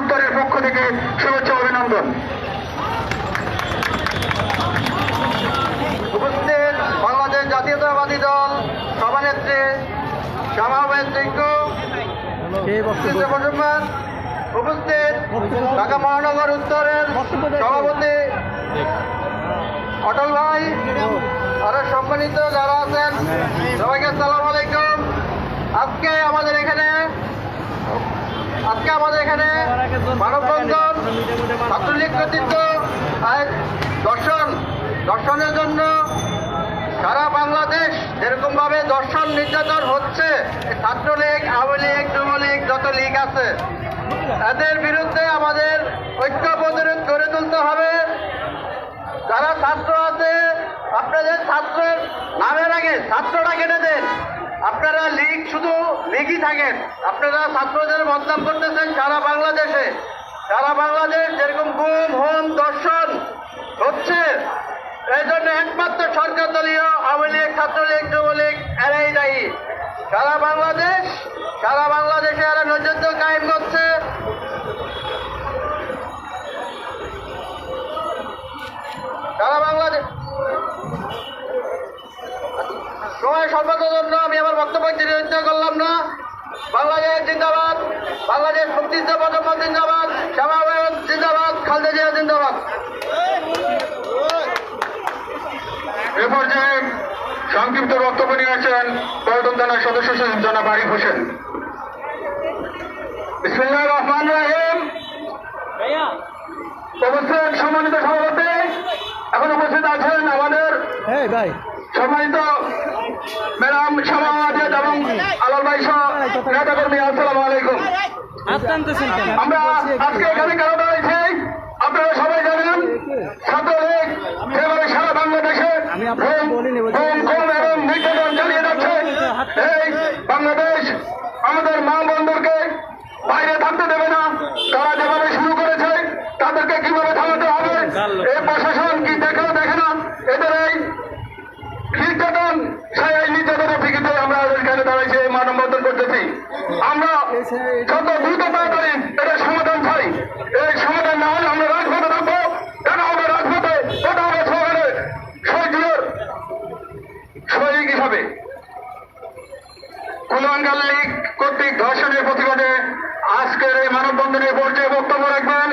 যুগান্তরের পক্ষ থেকে শুভেচ্ছা অভিনন্দন। উপস্থিত বাংলাদেশ জাতীয়তাবাদী দল সভানেত্রী শ্যামাবাইন যোগ্য মুসলমান, উপস্থিত ঢাকা মহানগর উত্তরের সভাপতি অটল ভাই, আরো সম্মানিত যারা আছেন সবাইকে আসসালামু আলাইকুম। আজকে আমাদের এখানে মানববন্ধন ছাত্রলীগ কর্তৃত্ব দর্শনের জন্য সারা বাংলাদেশ যেরকম ভাবে দর্শন নির্যাতন হচ্ছে, ছাত্রলীগ, আওয়ামী লীগ, যুবলীগ, যত লীগ আছে এদের বিরুদ্ধে আমাদের ঐক্য প্রতিরোধ গড়ে তুলতে হবে। যারা ছাত্র আছে, আপনাদের ছাত্রের নামের আগে ছাত্রটা কেটে দেন। আপনারা লীগ শুধু লীগই থাকেন, আপনারা ছাত্রদের বদনাম করতেছেন সারা বাংলাদেশে। সারা বাংলাদেশ যেরকম গুম, হোম, দর্শন হচ্ছে, এই জন্য একমাত্র সরকার দলীয় আওয়ামী লীগ, ছাত্রলীগ, যুবলীগ এরাই দায়ী। সারা বাংলাদেশে এরা নৈরাজ্য কায়েম করছে। সারা বাংলাদেশ সময় স্বল্পতার জন্য আমি আমার বক্তব্য দীর্ঘায়িত করলাম না। বাংলাদেশ জিন্দাবাদ, বাংলাদেশ মুক্তিযুদ্ধ প্রজন্ম জিন্দাবাদ, শ্যামাবাইন জিন্দাবাদ, খালেদা জিয়া জিন্দাবাদ। এ পর্যায়ে সংক্ষিপ্ত বক্তব্য নিয়ে আসছেন পল্টন থানার সদস্য সচিব জনাব আরিফ হোসেন। বিসমিল্লাহির রহমানির রহিম। উপস্থিত সম্মানিত সভাপতি, এখন উপস্থিত আছেন আমাদের সম্মানিত ম্যাডাম শ্যামাবাইন এবং আলাল ভাই সহ নেতাকর্মী, আসসালামু আলাইকুম। আমরা আজকে এখানে কেন দাঁড়াইছি আপনারা সবাই জানেন। ছাত্রলীগ যেভাবে সারা বাংলাদেশে এবং নির্যাতন চালিয়ে যাচ্ছে, এই বাংলাদেশ আমাদের মা বন্ধুকে বাইরে থাকতে দেবে না। তারা যেভাবে শুরু করেছে তাদেরকে কিভাবে থামাতে হবে, এই প্রশাসন কি দেখেও দেখে না। এদের এই নির্যাতন, সেই নির্যাতনের প্রেক্ষিতে আমরা এখানে দাঁড়াইছি, মানববন্ধন করতেছি। আমরা যত দ্রুত তাড়াতাড়ি এটা সমাধান চাই। এই সমাধান না হলে আমরা রাজপথে থাকবো। কেন হবে রাজপথে? ওটা হবে শহরে শহীদ হিসাবে। কুলাঙ্গার লীগ কর্তৃক ধর্ষণের প্রতিবাদে আজকের এই মানববন্ধনের পর্যায়ে বক্তব্য রাখবেন